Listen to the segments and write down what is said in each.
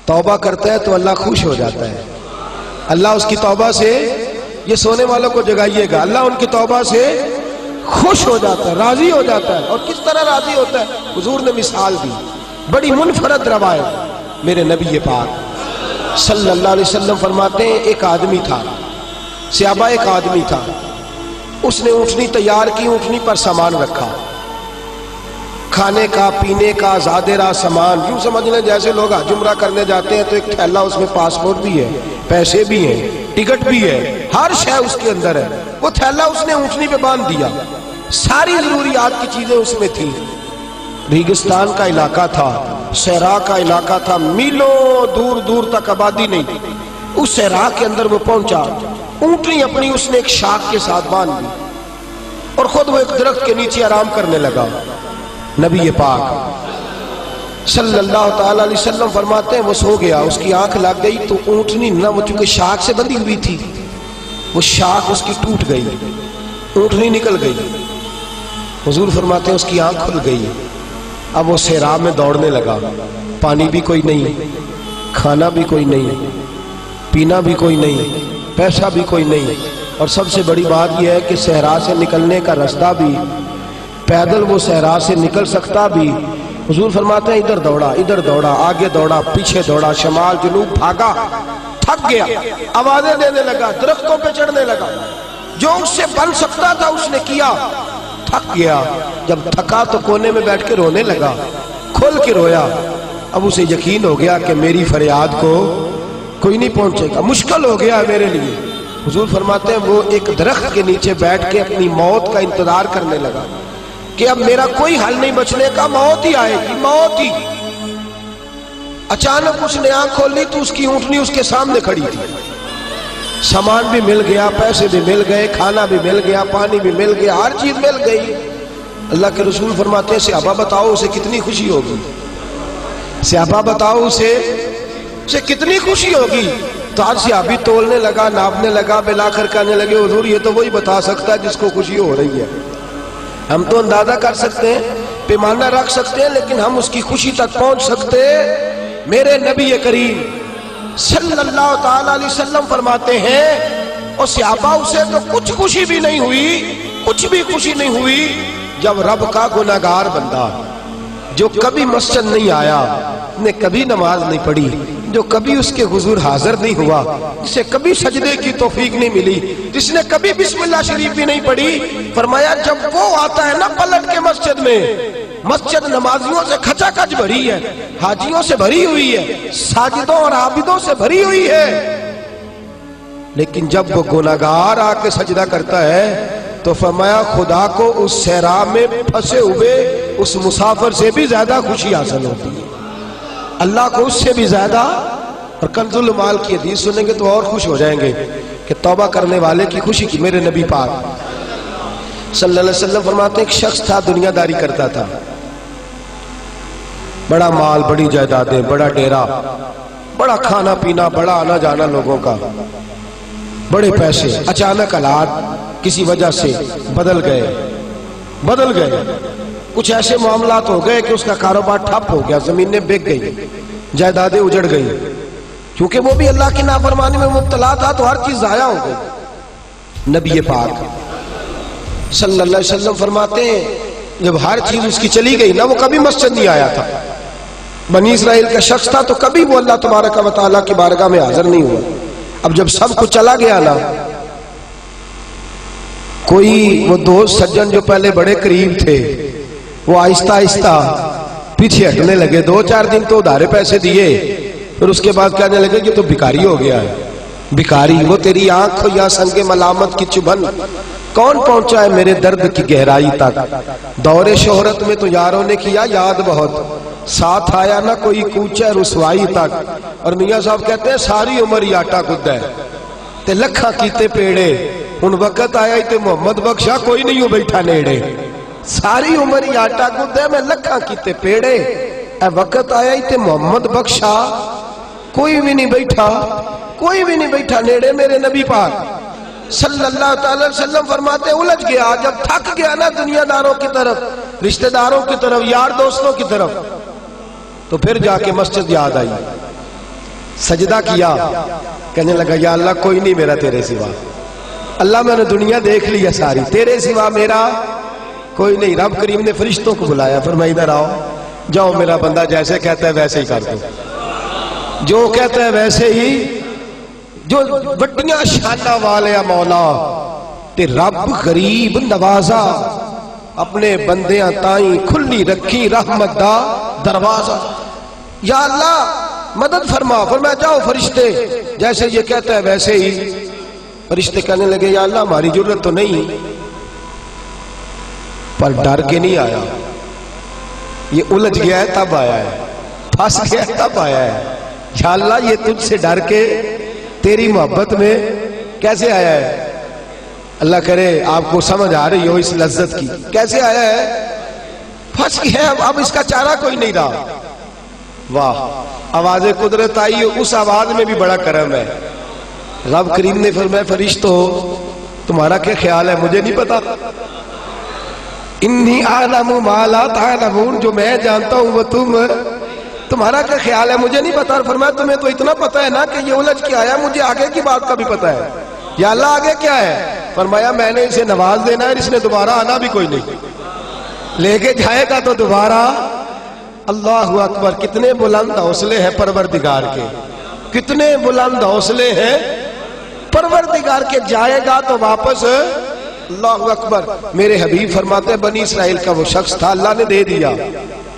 توبہ کرتا ہے تو اللہ خوش ہو جاتا ہے. اللہ اس کی توبہ سے، یہ سونے والوں کو جگائیے گا، اللہ ان کی توبہ سے خوش ہو جاتا ہے، راضی ہو جاتا ہے. اور کس طرح راضی ہوتا ہے؟ حضور نے مثال دی، بڑی منفرد روایت. میرے نبی پاک صلی اللہ علیہ وسلم فرماتے ہیں ایک آدمی تھا، صحابہ ایک آدمی تھا، اس نے اونٹنی تیار کی، اونٹنی پر سامان رکھا، کھانے کا پینے کا زادرہ سامان. یوں سمجھ لیں جیسے لوگ حج عمرہ کرنے جاتے ہیں تو ایک تھیلا، اس میں پاسپورٹ بھی ہے، پیسے بھی ہیں، ٹکٹ بھی ہے، ہر شے اس کے اندر ہے. وہ تھیلا اس نے اونٹنی پہ باندھ دیا، ساری ضروریات کی چیزیں اس میں تھیں. ریگستان کا علاقہ تھا، صحرا کا علاقہ تھا، میلوں دور دور تک آبادی نہیں تھی. اس صحرا کے اندر وہ پہنچا، اونٹنی اپنی اس نے ایک شاخ کے ساتھ باندھ دی اور خود وہ ایک درخت کے نیچے آرام کرنے لگا. نبی پاک صلی اللہ تعالی علیہ وسلم فرماتے ہیں وہ سو گیا، اس کی آنکھ لگ گئی تو اونٹنی نہ، وہ چونکہ شاخ سے بندھی ہوئی تھی، وہ شاخ اس کی ٹوٹ گئی، اونٹنی نکل گئی. حضور فرماتے ہیں اس کی آنکھ کھل گئی. اب وہ صحرا میں دوڑنے لگا، پانی بھی کوئی نہیں، کھانا بھی کوئی نہیں، پینا بھی کوئی نہیں، پیسہ بھی کوئی نہیں، اور سب سے بڑی بات یہ ہے کہ صحرا سے نکلنے کا راستہ بھی، پیدل وہ صحرا سے نکل سکتا بھی. حضور فرماتے ہیں ادھر دوڑا، ادھر دوڑا، آگے دوڑا، پیچھے دوڑا، شمال جنوب بھاگا، تھک گیا، آوازیں دینے لگا، درختوں پہ چڑھنے لگا، جو اس سے بن سکتا تھا اس نے کیا، تھک گیا. جب تھکا تو کونے میں بیٹھ کے رونے لگا، کھول کے رویا. اب اسے یقین ہو گیا کہ میری فریاد کو کوئی نہیں پہنچے گا، مشکل ہو گیا میرے لیے. حضور فرماتے ہیں وہ ایک درخت کے نیچے بیٹھ کے اپنی موت کا انتظار کرنے لگا کہ اب میرا کوئی حل نہیں بچنے کا، موت ہی آئے گی، موت ہی. اچانک اس نے آنکھ کھول لی تو اس کی اونٹنی اس کے سامنے کھڑی تھی. سامان بھی مل گیا، پیسے بھی مل گئے، کھانا بھی مل گیا، پانی بھی مل گیا، ہر چیز مل گئی. اللہ کے رسول فرماتے ہیں صحابہ بتاؤ اسے کتنی خوشی ہوگی، صحابہ بتاؤ اسے کتنی خوشی ہوگی. تو آج صحابی تولنے لگا، ناپنے لگا، بالآخر کہنے لگے حضور یہ تو وہی بتا سکتا ہے جس کو خوشی ہو رہی ہے. ہم تو اندازہ کر سکتے ہیں، پیمانہ رکھ سکتے ہیں، لیکن ہم اس کی خوشی تک پہنچ سکتے. میرے نبی کریم صلی اللہ تعالی علیہ وسلم فرماتے ہیں اور صحابہ اسے تو کچھ خوشی بھی نہیں ہوئی، کچھ بھی خوشی نہیں ہوئی جب رب کا گناہگار بندہ جو کبھی مسجد نہیں آیا، نے کبھی نماز نہیں پڑھی، جو کبھی اس کے حضور حاضر نہیں ہوا، جسے کبھی سجدے کی توفیق نہیں ملی، جس نے کبھی بسم اللہ شریف بھی نہیں پڑھی، فرمایا جب وہ آتا ہے نا پلٹ کے مسجد میں، مسجد نمازیوں سے کھچا کھچ بھری ہے، حاجیوں سے بھری ہوئی ہے، ساجدوں اور عابدوں سے بھری ہوئی ہے، لیکن جب وہ گناہگار آ کے سجدہ کرتا ہے تو فرمایا خدا کو اس صحرا میں پھنسے ہوئے اس مسافر سے بھی زیادہ خوشی حاصل ہوتی ہے، اللہ کو اس سے بھی زیادہ. اور کنز المال کی حدیث سنیں گے تو اور خوش ہو جائیں گے کہ توبہ کرنے والے کی خوشی کی. میرے نبی پاک صلی اللہ علیہ وسلم فرماتے ہیں ایک شخص تھا، دنیا داری کرتا تھا، بڑا مال، بڑی جائیدادیں، بڑا ڈیرا، بڑا کھانا پینا، بڑا آنا جانا لوگوں کا، بڑے پیسے. اچانک حالات کسی وجہ سے بدل گئے، کچھ ایسے معاملات ہو گئے کہ اس کا کاروبار ٹھپ ہو گیا، زمینیں بک گئی، جائیدادیں اجڑ گئی، کیونکہ وہ بھی اللہ کی نافرمانی میں مبتلا تھا تو ہر چیز ضائع ہو گئی. نبی پاک صلی اللہ علیہ وسلم فرماتے ہیں جب ہر چیز اس کی چلی گئی نا، وہ کبھی مسجد نہیں آیا تھا، بنی اسرائیل کا شخص تھا تو کبھی وہ اللہ تبارک و تعالیٰ کی بارگاہ میں حاضر نہیں ہوا. اب جب سب کچھ چلا گیا نا، کوئی وہ دوست سجن جو پہلے بڑے قریب تھے وہ آہستہ آہستہ پیچھے ہٹنے لگے. 2-4 دن تو ادھارے پیسے دیے، پھر اس کے بعد کہنے لگے کہ تو بھکاری ہو گیا ہے. بھکاری، وہ تیری آنکھ یا سنگ ملامت کی چبھن کون پہنچا ہے میرے درد کی گہرائی تک. دور شہرت میں تو یاروں نے کیا یاد بہت، ساتھ آیا نہ کوئی کوچہ رسوائی تک. اور میاں صاحب کہتے ہیں ساری عمر ہی آٹا گدا ہے تے لکھاں کیتے پیڑے، ان وقت آیا ہی تے محمد بخشا کوئی نہیں ہو بیٹھا نیڑے. ساری عمر ہی آٹا گدا ہے میں لکھاں کیتے پیڑے، اے وقت آیا ہی تے محمد بخشا کوئی بھی نہیں بیٹھا نیڑے. میرے نبی پاک صلی اللہ تعالی وسلم فرماتے الجھ گیا، جب تھک گیا نا دنیا داروں کی طرف، رشتہ داروں کی طرف، یار دوستوں کی طرف، تو پھر جا کے مسجد یاد آئی. سجدہ کیا، کہنے لگا یا اللہ کوئی نہیں میرا تیرے سوا، اللہ میں نے دنیا دیکھ لی ہے ساری، تیرے سوا میرا کوئی نہیں۔ رب کریم نے فرشتوں کو بلایا، فرمایا ادھر آؤ، جاؤ میرا بندہ جیسے کہتا ہے ویسے ہی کر دو، جو کہتا ہے ویسے ہی، جو بڑیاں شانہ والے مولا تے رب غریب نوازا، اپنے بندیاں تائیں کھلی رکھی رحمت دا دروازہ، یا اللہ مدد فرما، فرمایا جاؤ فرشتے جیسے یہ کہتا ہے ویسے ہی۔ فرشتے کہنے لگے یا اللہ ہماری ضرورت تو نہیں، پر ڈر کے نہیں آیا، یہ الجھ گیا ہے تب آیا ہے، پھنس گیا ہے تب آیا ہے، یا اللہ یہ تجھ سے ڈر کے تیری محبت میں کیسے آیا ہے؟ اللہ کرے آپ کو سمجھ آ رہی ہو اس لذت کی، کیسے آیا ہے؟ پھنس گیا ہے، اب اس کا چارہ کوئی نہیں رہا۔ واہ، آواز قدرت آئی، اس آواز میں بھی بڑا کرم ہے۔ رب کریم نے فرمایا فرشتو تمہارا کیا خیال ہے؟ مجھے نہیں پتا، انی اعلم ما لا تعلمون، جو میں جانتا ہوں وہ تمہارا کیا خیال ہے مجھے نہیں پتا۔ اور فرمایا تمہیں تو اتنا پتا ہے نا کہ یہ الجھ کے آیا، مجھے آگے کی بات کا بھی پتا ہے، یا اللہ آگے کیا ہے؟ فرمایا میں نے اسے نواز دینا ہے، اس نے دوبارہ آنا بھی کوئی نہیں، لے کے جائے گا تو دوبارہ۔ اللہ اکبر، کتنے بلند حوصلے ہیں پروردگار کے، کتنے بلند حوصلے ہیں پروردگار کے، جائے گا تو واپس۔ اللہ اکبر، میرے حبیب فرماتے ہیں بنی اسرائیل کا وہ شخص تھا، اللہ نے دے دیا،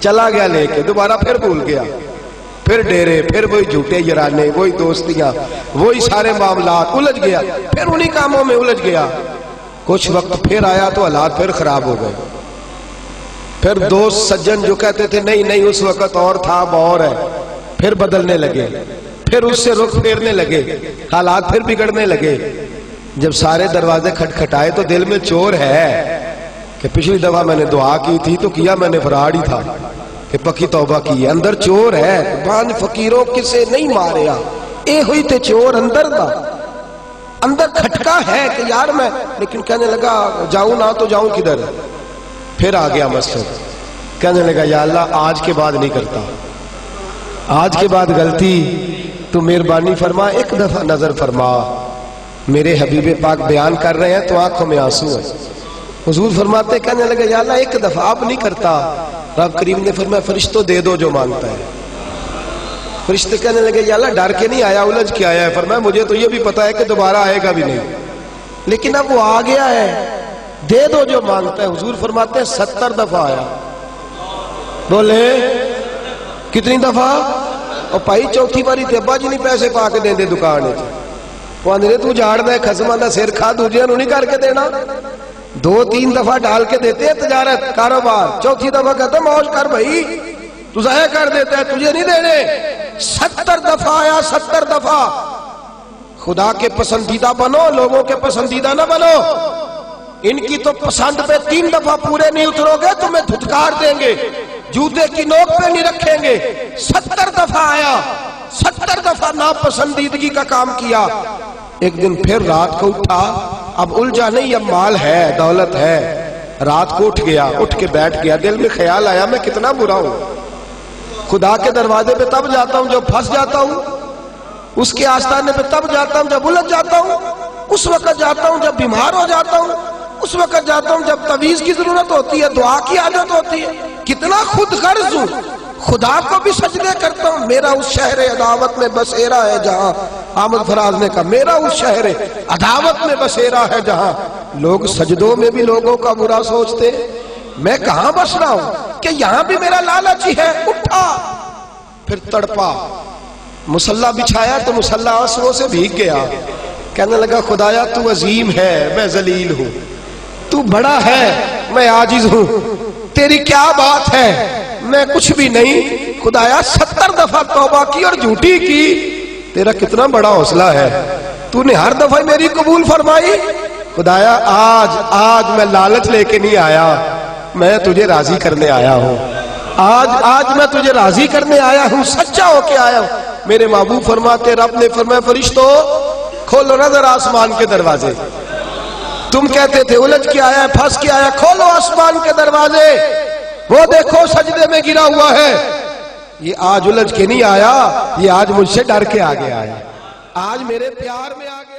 چلا گیا لے کے، دوبارہ پھر بھول گیا، پھر ڈیرے، پھر وہی جھوٹے یارانے، وہی دوستیاں، وہی سارے معاملات، الجھ گیا، پھر انہی کاموں میں الجھ گیا۔ کچھ وقت پھر آیا تو حالات پھر خراب ہو گئے، پھر دوست سجن جو کہتے تھے نہیں نہیں اس وقت اور تھا اب اور ہے، پھر بدلنے لگے، پھر اس سے رخ پھیرنے لگے، حالات پھر بگڑنے لگے۔ جب سارے دروازے کھٹکھٹائے تو دل میں چور ہے کہ پچھلی دفعہ میں نے دعا کی تھی تو کیا میں نے فراڈ ہی تھا کہ پکی توبہ کی ہے، اندر چور ہے، بان فقیروں کسے نہیں ماریا، اے ہوئی تے چور اندر دا، اندر کھٹکا ہے کہ یار میں، لیکن کہنے لگا جاؤں نہ تو جاؤں کدھر، پھر آ گیا مسجد، کہنے لگا یا اللہ آج کے بعد نہیں کرتا، آج کے بعد غلطی تو مہربانی فرما، ایک دفعہ نظر فرما۔ میرے حبیب پاک بیان کر رہے ہیں تو آنکھوں میں آنسو ہے، حضور فرماتے کہنے لگے یا اللہ ایک دفعہ اب نہیں کرتا۔ رب کریم نے فرمایا فرشتوں دے دو جو مانگتا ہے۔ فرشتے کہنے لگے یا اللہ ڈر کے نہیں آیا، الجھ کے آیا ہے۔ فرمایا مجھے تو یہ بھی پتا ہے کہ دوبارہ آئے گا بھی نہیں، لیکن اب وہ آ گیا ہے، دے دو جو مانگتا ہے۔ حضور فرماتے ہیں 70 دفعہ آیا۔ بولے کتنی دفعہ؟ اور پائی چوتھی باری تے ابا جی نہیں پیسے پا کے دیں دے دکان ہے، وہ اندرے تو جھاڑ دے خزمہ دا سیر کھا دوجیاں نو نہیں کر کے دینا، 2-3 دفعہ ڈال کے دیتے ہیں تجارت کاروبار، چوتھی دفعہ کہتا موج کر بھائی تو ضائع کر دیتا ہے، تجھے نہیں دینے۔ 70 دفعہ آیا، 70 دفعہ۔ خدا کے پسندیدہ بنو، لوگوں کے پسندیدہ نہ بنو۔ ان کی تو پسند پہ 3 دفعہ پورے نہیں اترو گے تمہیں دھتکار دیں گے، جوتے کی نوک پہ نہیں رکھیں گے۔ 70 دفعہ آیا، 70 دفعہ ناپسندیدگی کا کام کیا۔ ایک دن پھر رات کو اٹھا، اب الجھا نہیں، اب مال ہے، دولت ہے، رات کو اٹھ گیا، اٹھ کے بیٹھ گیا، دل میں خیال آیا میں کتنا برا ہوں، خدا کے دروازے پہ تب جاتا ہوں جب پھنس جاتا ہوں، اس کے آستانے پہ تب جاتا ہوں جب الجھ جاتا ہوں، اس وقت جاتا ہوں جب بیمار ہو جاتا ہوں، اس وقت جاتا ہوں جب تعویذ کی ضرورت ہوتی ہے، دعا کی حاجت ہوتی ہے۔ کتنا خود غرض ہوں، خدا کو بھی سجدے کرتا ہوں۔ میرا اس شہر عداوت میں بسیرا ہے جہاں، احمد فراز نے کہا میرا اس شہر عداوت میں بسیرا ہے جہاں، لوگ سجدوں میں بھی لوگوں کا برا سوچتے، میں کہاں بس رہا ہوں کہ یہاں بھی میرا لالچ ہی ہے۔ اٹھا، پھر تڑپا، مصلی بچھایا تو مصلی آنسوؤں سے بھیگ گیا، کہنے لگا خدایا تو عظیم ہے، میں ذلیل ہوں، تو بڑا ہے، میں عاجز ہوں، تیری کیا بات ہے، میں کچھ بھی نہیں۔ خدایا 70 دفعہ توبہ کی اور جھوٹی کی، تیرا کتنا بڑا حوصلہ ہے، تو نے ہر دفعہ میری قبول فرمائی۔ خدایا آج میں لالچ لے کے نہیں آیا، میں تجھے راضی کرنے آیا ہوں، آج میں تجھے راضی کرنے آیا ہوں، سچا ہو کے آیا ہوں۔ میرے محبوب فرماتے رب نے فرمایا فرشتو کھولو نظر آسمان کے دروازے، تم کہتے تھے الجھ کے آیا ہے، پھنس کے آیا، کھولو آسمان کے دروازے، وہ دیکھو سجدے میں گرا ہوا ہے، یہ آج الجھ کے نہیں آیا، یہ آج مجھ سے ڈر کے آگے آیا، آج میرے پیار میں آگے